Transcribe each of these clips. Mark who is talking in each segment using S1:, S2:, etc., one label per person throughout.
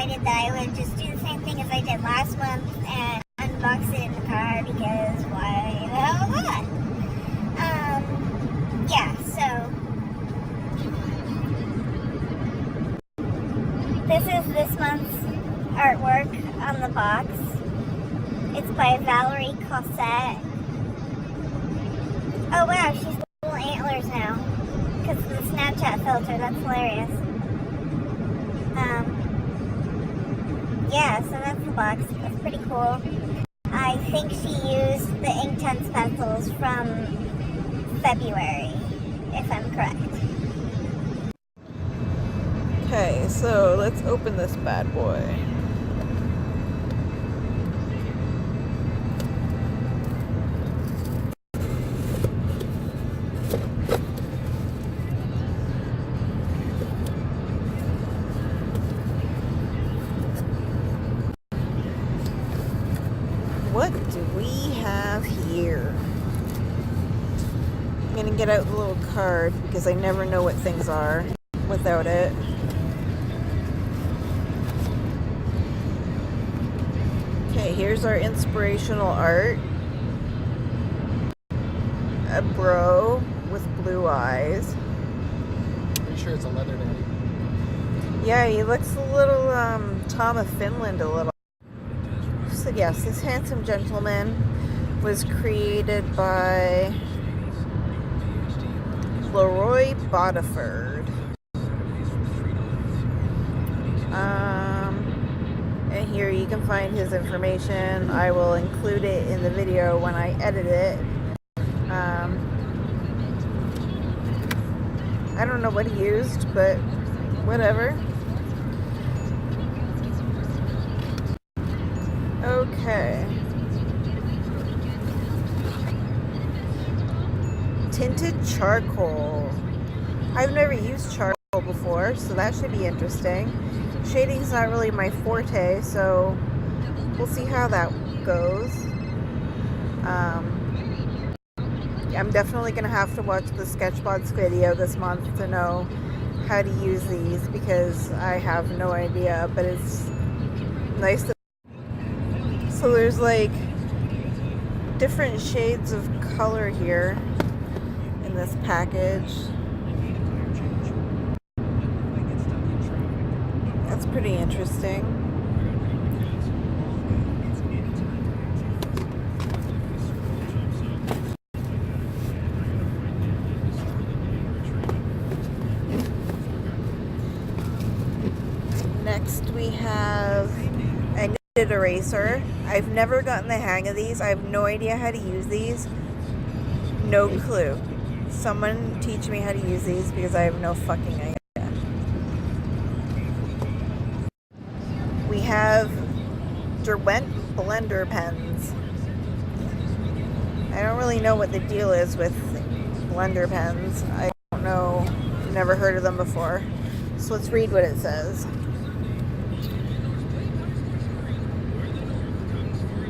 S1: decided that I would just do the same thing as I did last month and unbox it in the car because why the hell not? Yeah, so this is this month's artwork on the box. It's by Valerie Cossette. Oh wow, she's little antlers now because of the Snapchat filter. That's hilarious. Yeah, so that's the box. It's pretty cool. I think she used the Inktense pencils from February, if I'm correct.
S2: Okay, so let's open this bad boy. What do we have here? I'm gonna get out the little card because I never know what things are without it. Okay, here's our inspirational art. A bro with blue eyes.
S3: Are you sure it's a leather daddy?
S2: Yeah, he looks a little Tom of Finland a little. So yes, this handsome gentleman was created by Valerie Bodiford. And here you can find his information. I will include it in the video when I edit it. I don't know what he used, but whatever. Okay. Tinted charcoal. I've never used charcoal before, so that should be interesting. Shading's not really my forte, so we'll see how that goes. I'm definitely going to have to watch the Sketchbox video this month to know how to use these because I have no idea, but it's nice to... So there's like different shades of color here in this package. That's pretty interesting. Next we have a knitted eraser. I've never gotten the hang of these. I have no idea how to use these. No clue. Someone teach me how to use these because I have no fucking idea. We have Derwent blender pens. I don't really know what the deal is with blender pens. I don't know. Never heard of them before. So let's read what it says.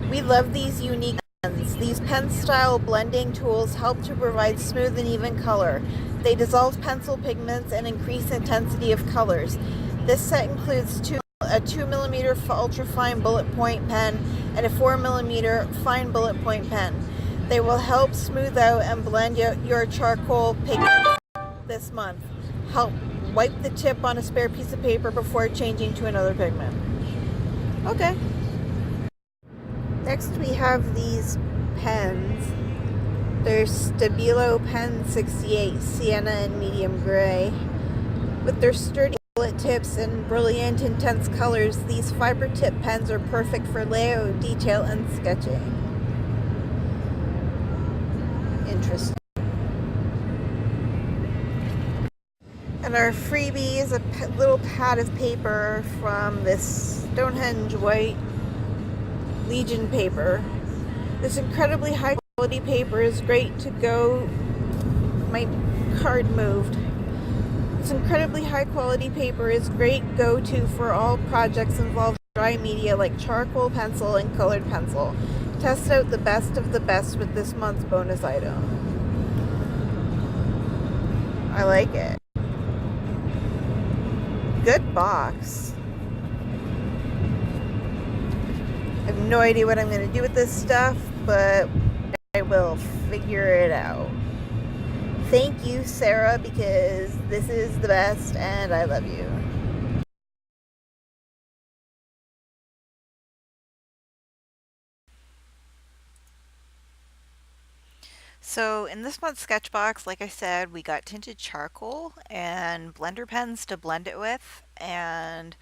S2: We love these unique pens. These pen-style blending tools help to provide smooth and even color. They dissolve pencil pigments and increase intensity of colors. This set includes a 2mm ultra-fine bullet point pen and a 4mm fine bullet point pen. They will help smooth out and blend your charcoal pigments this month. Help wipe the tip on a spare piece of paper before changing to another pigment. Okay. Next we have these pens. They're Stabilo Pen 68 Sienna and medium gray. With their sturdy bullet tips and brilliant intense colors, these fiber tip pens are perfect for layout, detail, and sketching. Interesting. And our freebie is a little pad of paper from this Stonehenge white Legion paper. This incredibly high quality paper is great to go... My card moved. This incredibly high quality paper is great go-to for all projects involving dry media like charcoal, pencil, and colored pencil. Test out the best of the best with this month's bonus item. I like it. Good box. have no idea what I'm going to do with this stuff, but I will figure it out. Thank you, Sarah, because this is the best and I love you. So in this month's Sketchbox, like I said, we got tinted charcoal and blender pens to blend it with, and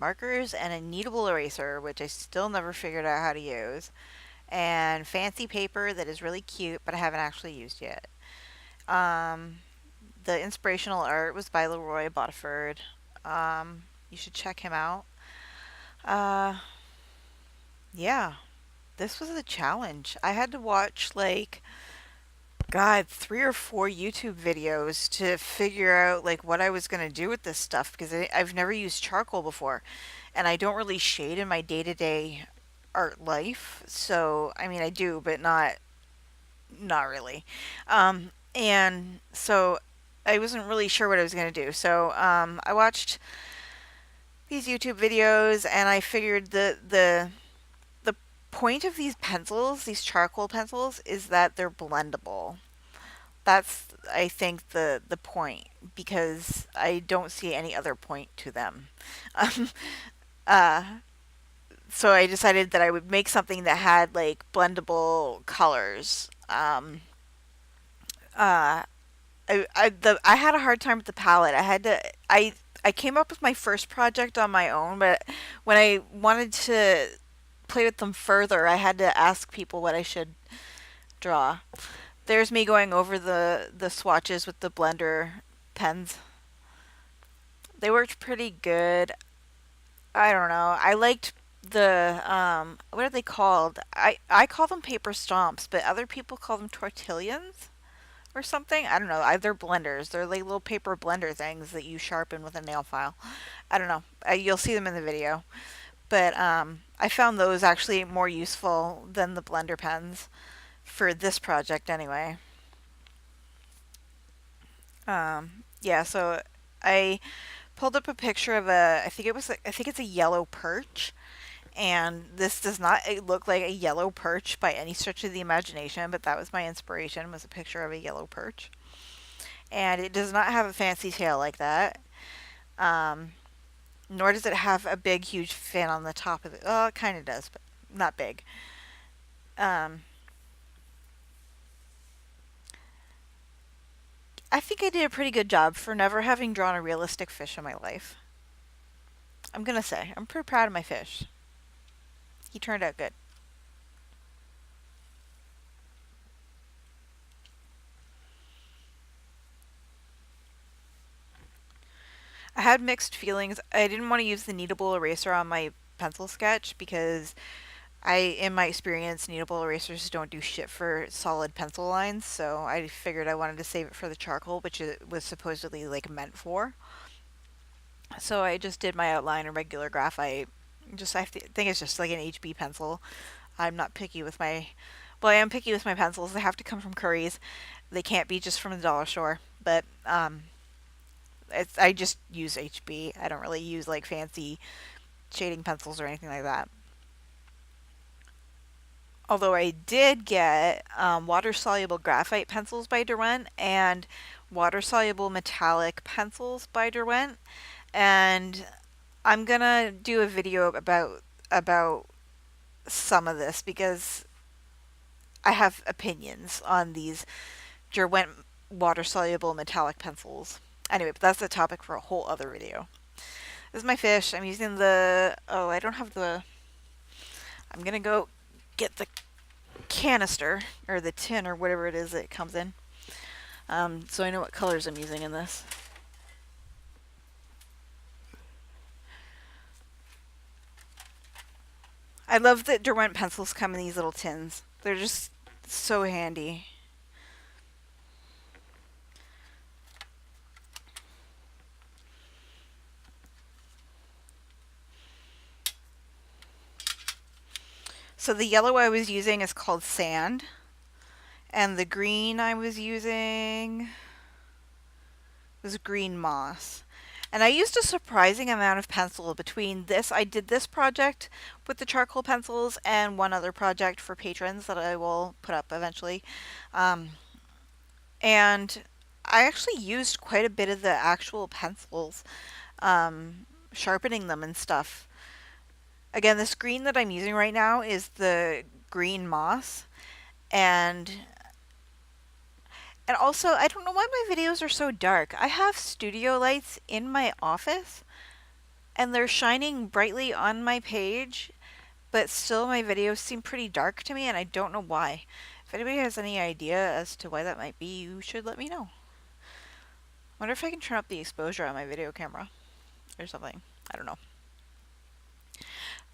S2: markers and a kneadable eraser, which I still never figured out how to use, and fancy paper that is really cute, but I haven't actually used yet. The inspirational art was by Leroy Bodiford. You should check him out. Yeah, this was a challenge. I had to watch like God, 3 or 4 YouTube videos to figure out like what I was gonna do with this stuff because I've never used charcoal before, and I don't really shade in my day-to-day art life. So I mean, I do, but not really. And so I wasn't really sure what I was gonna do. So I watched these YouTube videos, and I figured the point of these pencils, these charcoal pencils, is that they're blendable. That's, I think, the point, because I don't see any other point to them. Um, uh, so I decided that I would make something that had like blendable colors. Uh, I had a hard time with the palette. I came up with my first project on my own, but when I wanted to play with them further, I had to ask people what I should draw. There's me going over the swatches with the blender pens. They worked pretty good. I don't know. I liked the what are they called? I call them paper stomps, but other people call them tortillas or something. I don't know. They're blenders. They're like little paper blender things that you sharpen with a nail file. I don't know. You'll see them in the video. But I found those actually more useful than the blender pens for this project anyway. Yeah, so I pulled up a picture of I think it's a yellow perch, and this does not look like a yellow perch by any stretch of the imagination, but that was my inspiration, was a picture of a yellow perch. And it does not have a fancy tail like that. Nor does it have a big, huge fin on the top of it. Oh, it kind of does, but not big. I think I did a pretty good job for never having drawn a realistic fish in my life. I'm gonna say, I'm pretty proud of my fish. He turned out good. I had mixed feelings. I didn't want to use the kneadable eraser on my pencil sketch because in my experience, kneadable erasers don't do shit for solid pencil lines, so I figured I wanted to save it for the charcoal, which it was supposedly like meant for. So I just did my outline in regular graphite. I think it's just like an HB pencil. I'm not picky with my, well, I am picky with my pencils. They have to come from Curry's. They can't be just from the dollar store. But I just use HB. I don't really use like fancy shading pencils or anything like that. Although I did get water-soluble graphite pencils by Derwent and water-soluble metallic pencils by Derwent, and I'm gonna do a video about some of this because I have opinions on these Derwent water-soluble metallic pencils. Anyway, but that's a topic for a whole other video. This is my fish. I'm using I don't have I'm gonna go get the canister or the tin or whatever it is that it comes in, so I know what colors I'm using in this. I love that Derwent pencils come in these little tins. They're just so handy. So the yellow I was using is called sand, and the green I was using was green moss. And I used a surprising amount of pencil between this. I did this project with the charcoal pencils and one other project for patrons that I will put up eventually. Um, and I actually used quite a bit of the actual pencils, sharpening them and stuff. Again, this green that I'm using right now is the green moss. And also, I don't know why my videos are so dark. I have studio lights in my office and they're shining brightly on my page, but still my videos seem pretty dark to me and I don't know why. If anybody has any idea as to why that might be, you should let me know. Wonder if I can turn up the exposure on my video camera or something. I don't know.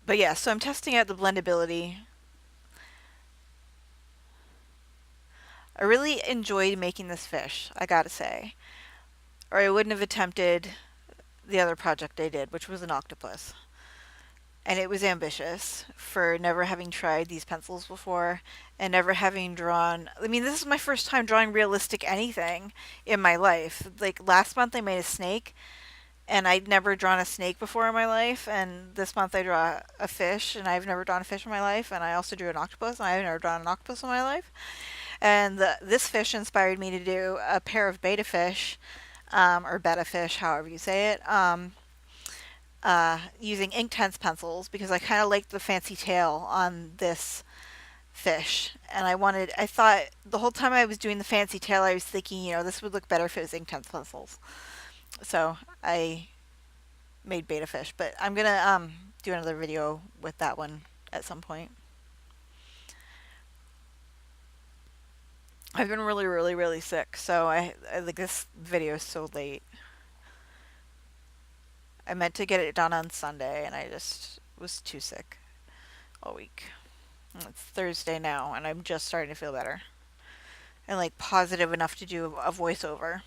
S2: But yeah, so I'm testing out the blendability. I really enjoyed making this fish, I gotta say. Or I wouldn't have attempted the other project I did, which was an octopus. And it was ambitious for never having tried these pencils before and never having drawn. I mean, this is my first time drawing realistic anything in my life. Like last month, I made a snake, and I'd never drawn a snake before in my life. And this month, I draw a fish, and I've never drawn a fish in my life. And I also drew an octopus, and I've never drawn an octopus in my life. And this fish inspired me to do a pair of betta fish, or betta fish, however you say it. Using Inktense pencils because I kind of liked the fancy tail on this fish. And I thought the whole time I was doing the fancy tail, I was thinking, this would look better if it was Inktense pencils. So I made betta fish, but I'm going to do another video with that one at some point. I've been really, really, really sick, so I like this video is so late. I meant to get it done on Sunday, and I just was too sick all week. It's Thursday now, and I'm just starting to feel better. And like positive enough to do a voiceover.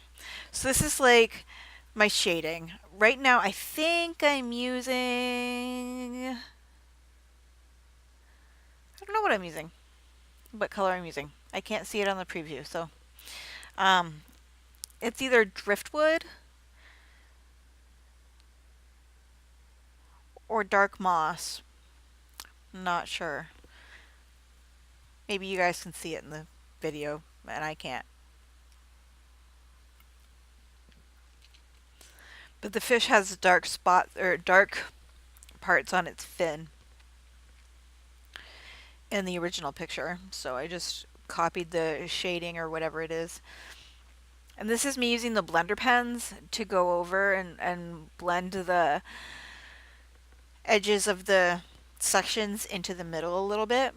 S2: So this is like my shading. Right now, I think I'm using... I don't know what I'm using. What color I'm using. I can't see it on the preview, so... it's either driftwood or dark moss. Not sure. Maybe you guys can see it in the video, and I can't. But the fish has dark spots or dark parts on its fin in the original picture, so I just copied the shading or whatever it is. And this is me using the blender pens to go over and blend the edges of the sections into the middle a little bit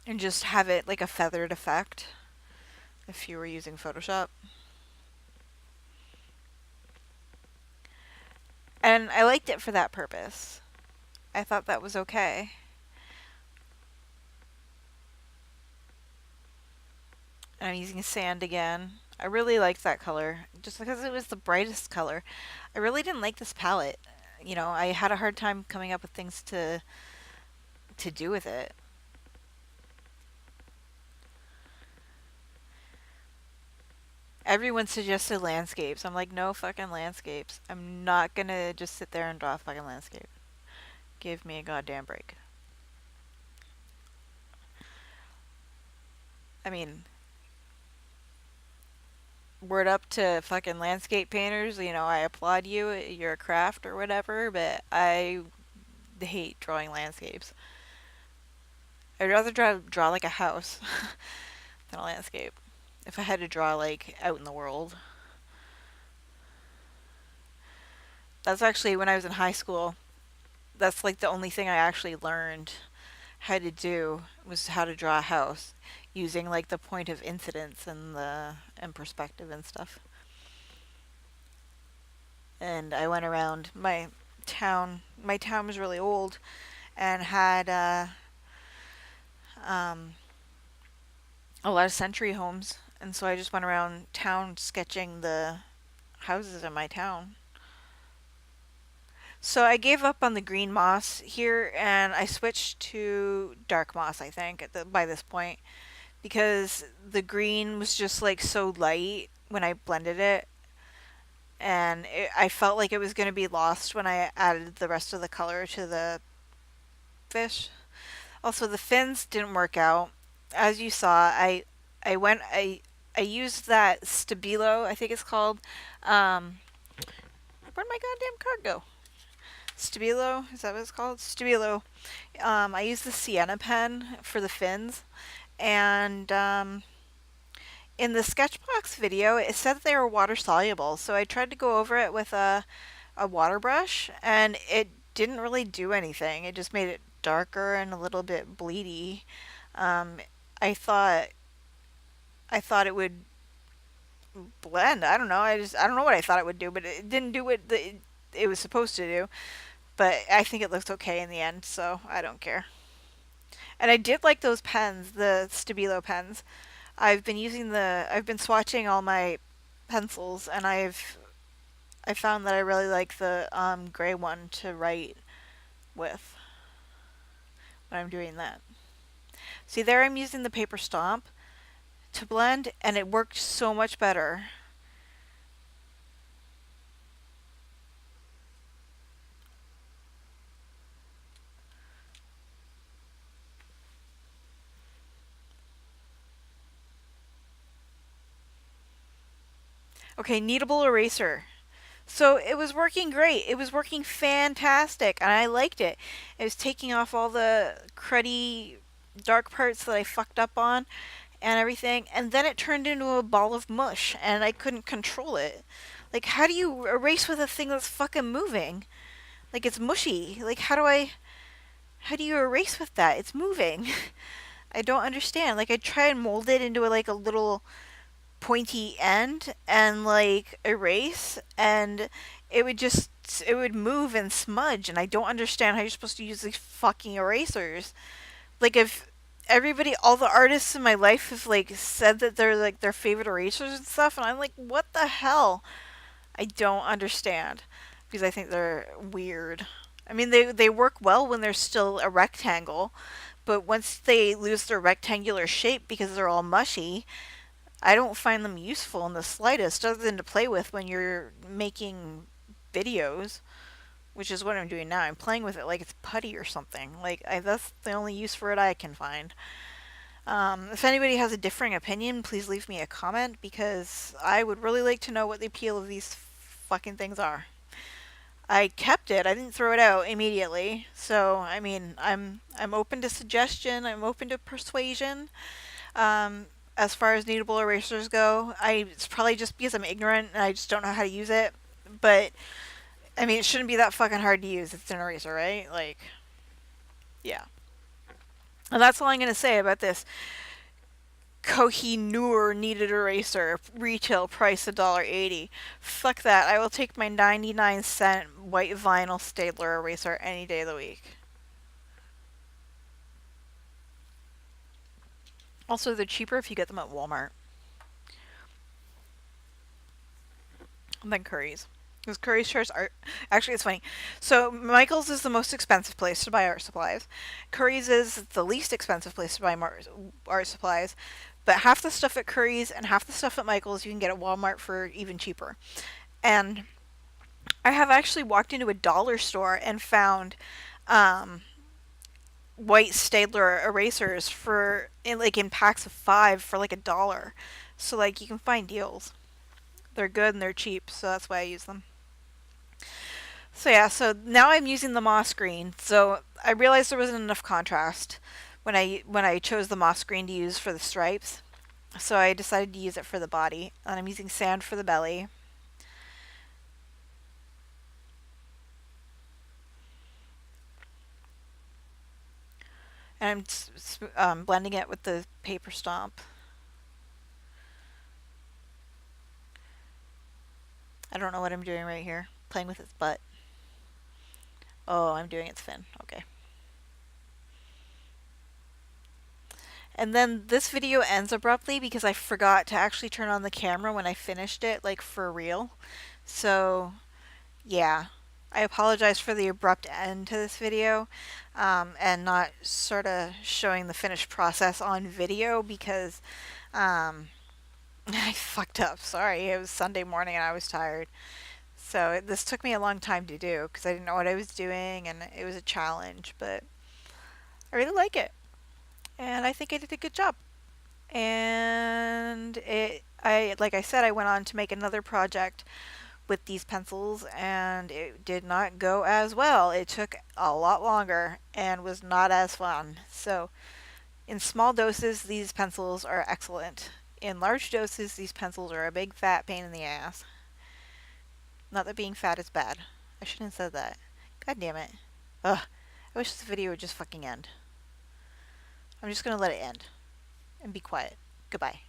S2: and just have it like a feathered effect if you were using Photoshop. And I liked it for that purpose. I thought that was okay. And I'm using sand again. I really liked that color just because it was the brightest color. I really didn't like this palette. I had a hard time coming up with things to do with it. Everyone suggested landscapes. I'm like, no fucking landscapes. I'm not gonna just sit there and draw a fucking landscape. Give me a goddamn break. I mean, word up to fucking landscape painters. I applaud you, your craft or whatever, but I hate drawing landscapes. I'd rather draw like a house than a landscape. If I had to draw like out in the world. That's actually when I was in high school. That's like the only thing I actually learned how to do was how to draw a house using like the point of incidence and perspective and stuff. And I went around my town. My town was really old and had a lot of century homes, and so I just went around town sketching the houses in my town. So I gave up on the green moss here and I switched to dark moss, I think, by this point, because the green was just like so light when I blended it. and I felt like it was going to be lost when I added the rest of the color to the fish. Also, the fins didn't work out. As you saw, I went I used that Stabilo, I think it's called. Where'd my goddamn card go? Stabilo, is that what it's called? Stabilo. I used the Sienna pen for the fins, and in the Sketchbox video, it said that they were water soluble. So I tried to go over it with a water brush, and it didn't really do anything. It just made it darker and a little bit bleedy. Um, I thought I thought it would blend. I don't know. I don't know what I thought it would do, but it didn't do what it was supposed to do. But I think it looked okay in the end, so I don't care. And I did like those pens, the Stabilo pens. I've been swatching all my pencils, and I found that I really like the gray one to write with when I'm doing that. See there, I'm using the paper stomp to blend, and it worked so much better. Okay, kneadable eraser. So it was working great. It was working fantastic, and I liked it. It was taking off all the cruddy dark parts that I fucked up on and everything, and then it turned into a ball of mush, and I couldn't control it. Like, how do you erase with a thing that's fucking moving? Like, it's mushy. Like, how do you erase with that? It's moving. I don't understand. Like, I try and mold it into like a little pointy end and like erase, and it would move and smudge, and I don't understand how you're supposed to use these fucking erasers. Like, if everybody, all the artists in my life have like said that they're like their favorite erasers and stuff, and I'm like, what the hell? I don't understand, because I think they're weird. I mean, they work well when they're still a rectangle, but once they lose their rectangular shape because they're all mushy, I don't find them useful in the slightest, other than to play with when you're making videos, which is what I'm doing now. I'm playing with it like it's putty or something. Like, that's the only use for it I can find. If anybody has a differing opinion, please leave me a comment, because I would really like to know what the appeal of these fucking things are. I kept it. I didn't throw it out immediately. So, I mean, I'm open to suggestion. I'm open to persuasion. As far as kneadable erasers go, it's probably just because I'm ignorant and I just don't know how to use it. But I mean, it shouldn't be that fucking hard to use. It's an eraser, right? Like, yeah. And that's all I'm gonna say about this Kohinoor kneaded eraser. Retail price $1.80. Fuck that. I will take my 99-cent white vinyl Staedtler eraser any day of the week. Also, they're cheaper if you get them at Walmart than Curry's. Because Curry's shirts are... Actually, it's funny. So, Michael's is the most expensive place to buy art supplies. Curry's is the least expensive place to buy art supplies. But half the stuff at Curry's and half the stuff at Michael's you can get at Walmart for even cheaper. And I have actually walked into a dollar store and found... white Staedtler erasers in packs of 5 for like $1. So like, you can find deals. They're good and they're cheap, so that's why I use them. So yeah, so now I'm using the moss green. So I realized there wasn't enough contrast when I chose the moss green to use for the stripes. So I decided to use it for the body, and I'm using sand for the belly. And I'm blending it with the paper stomp. I don't know what I'm doing right here. Playing with its butt. Oh, I'm doing its fin. Okay. And then this video ends abruptly because I forgot to actually turn on the camera when I finished it, like for real. So, yeah. I apologize for the abrupt end to this video, and not sort of showing the finished process on video because I fucked up. Sorry, it was Sunday morning and I was tired. So this took me a long time to do because I didn't know what I was doing and it was a challenge, but I really like it. And I think I did a good job. And like I said, I went on to make another project with these pencils and it did not go as well. It took a lot longer and was not as fun. So in small doses, these pencils are excellent. In large doses, these pencils are a big fat pain in the ass. Not that being fat is bad. I shouldn't have said that. God damn it. Ugh. I wish this video would just fucking end. I'm just gonna let it end. And be quiet. Goodbye.